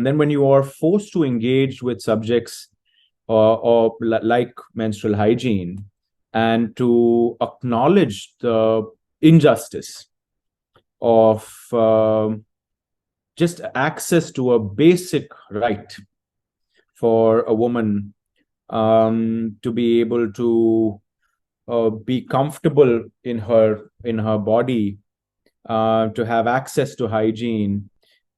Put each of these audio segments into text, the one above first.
And then when you are forced to engage with subjects like menstrual hygiene and to acknowledge the injustice of just access to a basic right for a woman to be able to be comfortable in her body, to have access to hygiene,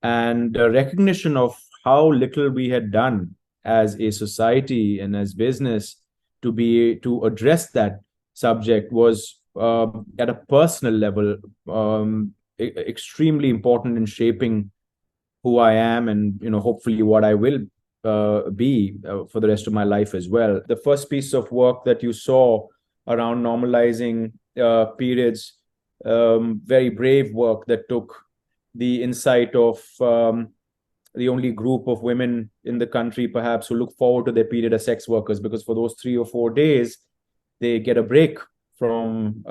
and a recognition of how little we had done as a society and as business to address that subject was at a personal level extremely important in shaping who I am and hopefully what I will be for the rest of my life as well. The first piece of work that you saw around normalizing periods, very brave work that took the insight of the only group of women in the country perhaps who look forward to their period as sex workers, because for those 3 or 4 days they get a break from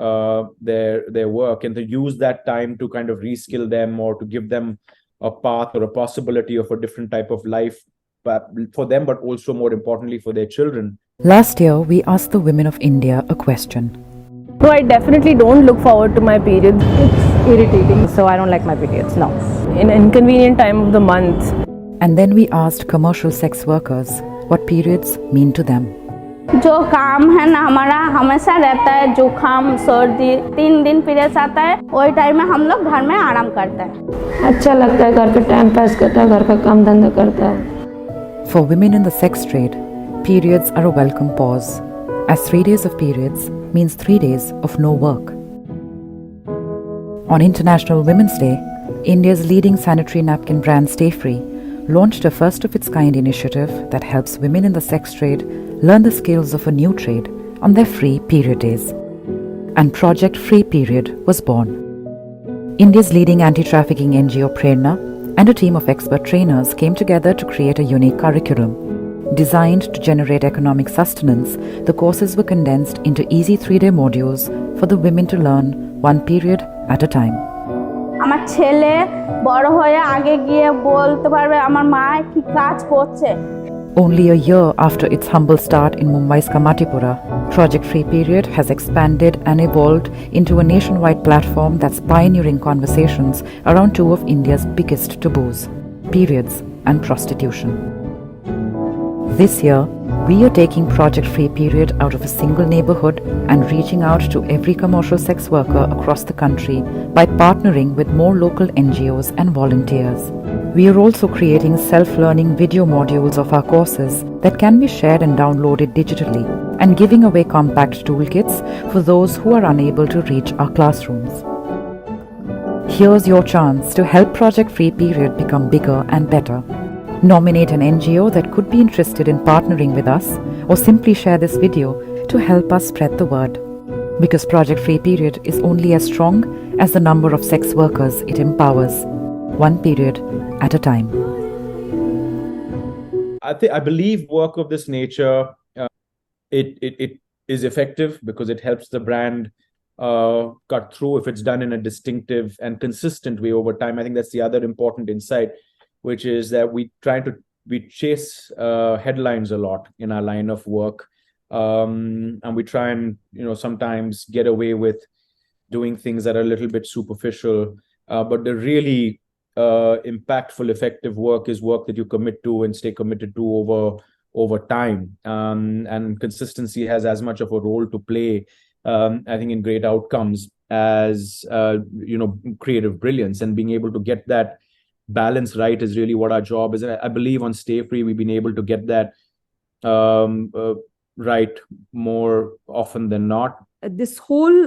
their work, and to use that time to kind of reskill them or to give them a path or a possibility of a different type of life for them, but also more importantly for their children. Last year, we asked the women of India a question. No, I definitely don't look forward to my period. It's irritating, so I don't like my periods now. In an inconvenient time of the month. And then we asked commercial sex workers what periods mean to them. जो काम है ना हमारा हमेशा रहता है, जुकाम सर्दी 3 दिन पीरियड्स आता है, वही टाइम में हम लोग घर में आराम करते हैं. अच्छा लगता है, घर पे टाइम पास करता है, घर का काम धंधा करता है. For women in the sex trade, periods are a welcome pause, as 3 days of periods means 3 days of no work. On International Women's Day, India's leading sanitary napkin brand Stayfree launched a first-of-its-kind initiative that helps women in the sex trade learn the skills of a new trade on their free period days. And Project Free Period was born. India's leading anti-trafficking NGO Prerna and a team of expert trainers came together to create a unique curriculum. Designed to generate economic sustenance, the courses were condensed into easy 3-day modules for the women to learn one period at a time. আমার ছেলে বড় হয়ে আগে গিয়ে বলতে পারবে আমার মা কি কাজ করছে. Only a year after its humble start in Mumbai's Kamatipura, Project Free Period has expanded and evolved into a nationwide platform that's pioneering conversations around 2 of India's biggest taboos, periods and prostitution. This year, we are taking Project Free Period out of a single neighborhood and reaching out to every commercial sex worker across the country by partnering with more local NGOs and volunteers. We are also creating self-learning video modules of our courses that can be shared and downloaded digitally, and giving away compact toolkits for those who are unable to reach our classrooms. Here's your chance to help Project Free Period become bigger and better. Nominate an NGO that could be interested in partnering with us, or simply share this video to help us spread the word. Because Project Free Period is only as strong as the number of sex workers it empowers, one period at a time. I believe work of this nature, it is effective because it helps the brand cut through if it's done in a distinctive and consistent way over time. I think that's the other important insight, which is that we chase headlines a lot in our line of work, and we try and sometimes get away with doing things that are a little bit superficial, but the really impactful, effective work is work that you commit to and stay committed to over time, and consistency has as much of a role to play, I think, in great outcomes as creative brilliance, and being able to get that balance right is really what our job is. And I believe on Stayfree we've been able to get that right more often than not. This whole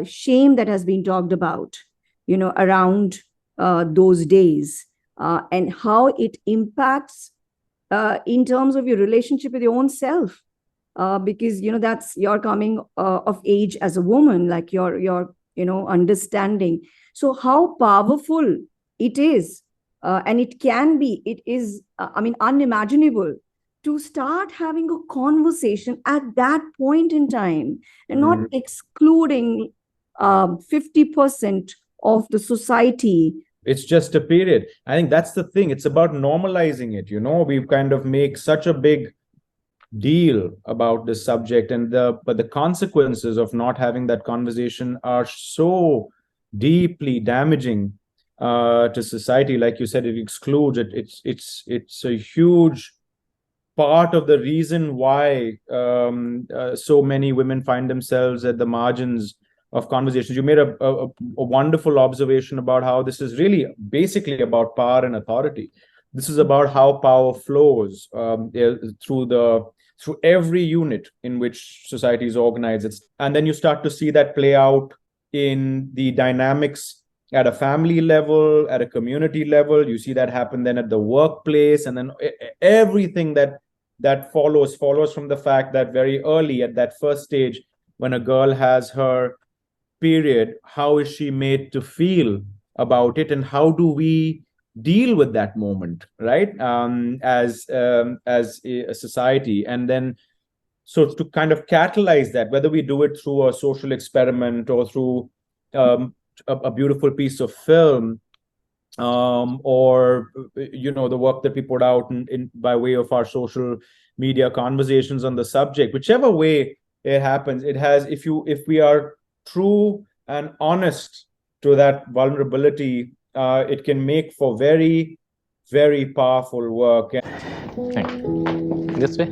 shame that has been talked about, around those days, and how it impacts in terms of your relationship with your own self, because that's your coming of age as a woman, like your understanding. So how powerful it is. And it is unimaginable to start having a conversation at that point in time, and not excluding 50% of the society It's just a period. I think that's the thing. It's about normalizing it. We kind of make such a big deal about this subject, and the consequences of not having that conversation are so deeply damaging to society. Like you said, it excludes it. It's a huge part of the reason why so many women find themselves at the margins of conversations. You made a wonderful observation about how this is really basically about power and authority. This is about how power flows through every unit in which society is organized. And then you start to see that play out in the dynamics at a family level, at a community level. You see that happen then at the workplace, and then everything that follows from the fact that very early at that first stage, when a girl has her period, how is she made to feel about it, and how do we deal with that moment, right? As a society. And then, so to kind of catalyze that, whether we do it through a social experiment or through a beautiful piece of film, or the work that we put out in by way of our social media conversations on the subject, whichever way it happens, it has, if we are true and honest to that vulnerability, it can make for very, very powerful work. Thank you. This way.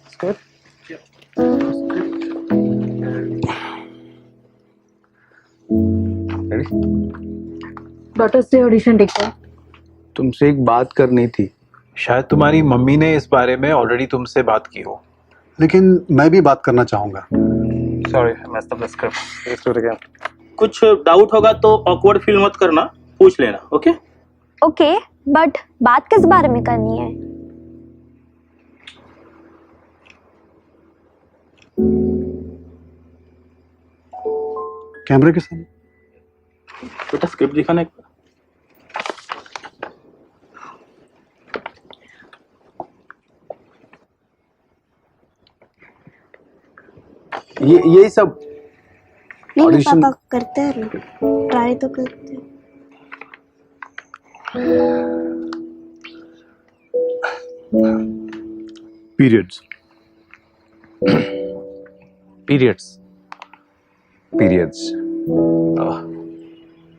It's good. Daughter से audition ticket तुमसे एक बात करनी थी। शायद तुम्हारी mummy ने इस बारे में ऑलरेडी तुमसे बात की हो। लेकिन मैं भी बात करना चाहूंगा। Sorry, I messed up the script. Let's do it again. कुछ डाउट होगा तो ऑकवर्ड फील मत करना, पूछ लेना, ओके? ओके, बट बात किस बारे में करनी है? कैमरे के सामने। बेटा स्क्रिप्ट दिखाना एक। यही सब नहीं, पापा करते हैं ना, ट्राई तो करते हैं। periods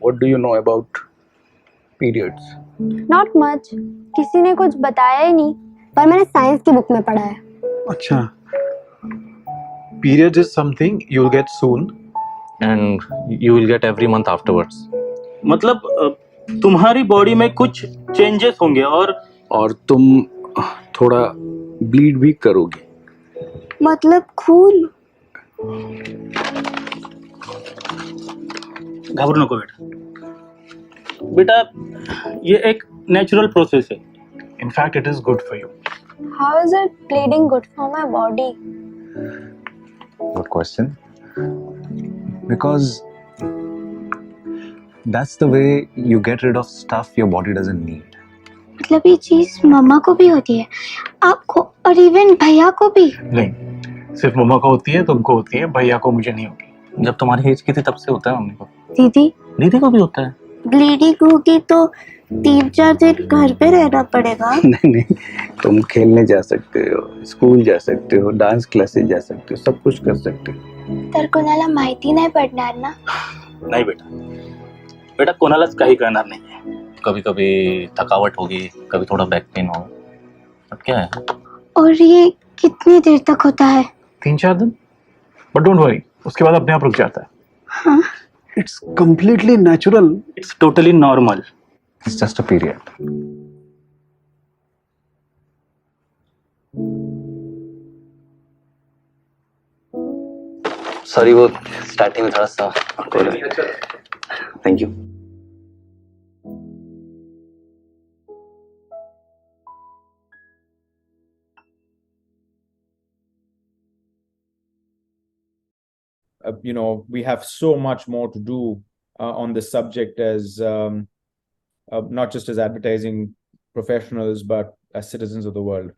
what do you know about periods? Not much, किसी ने कुछ बताया ही नहीं, पर मैंने साइंस की बुक में पढ़ा है। अच्छा, Periods is something you'll get soon and you will get every month afterwards. मतलब तुम्हारी बॉडी में कुछ चेंजेस होंगे और तुम थोड़ा ब्लीड भी करोगे। मतलब खून? घबरो नको बेटा, ये एक नेचुरल प्रोसेस है। in fact it is good for you. How is it bleeding good for my body? Good question. Because that's the way you get rid of stuff your body doesn't need. मतलब ये चीज मम्मा को भी होती है, आपको और इवन भैया को भी? नहीं, सिर्फ मम्मा को होती है, तुमको होती है, भैया को मुझे नहीं होगी। जब तुम्हारी एज की थी तब से होता है मम्मी को। दीदी को भी होता है। ब्लीडिंग होगी तो 3-4 दिन घर पे रहना पड़ेगा। नहीं, तुम खेलने जा सकते हो, स्कूल जा सकते हो, डांस क्लासेस जा सकते हो, सब कुछ कर सकते हो। तर कोणाला माहिती नाही पडणार ना? नहीं बेटा कोणालाच काही करणार नाही है। कभी कभी थकावट होगी, कभी थोड़ा बैक पेन होगा, अब क्या है। और ये कितनी देर तक होता है? 3-4 दिन, बट डोंट वरी, उसके बाद अपने आप रुक जाता है। हाँ? It's completely natural. It's totally normal. It's just a period. Sorry, वो स्टार्टिंग में थोड़ा सा। Thank you. We have so much more to do on this subject as not just as advertising professionals, but as citizens of the world.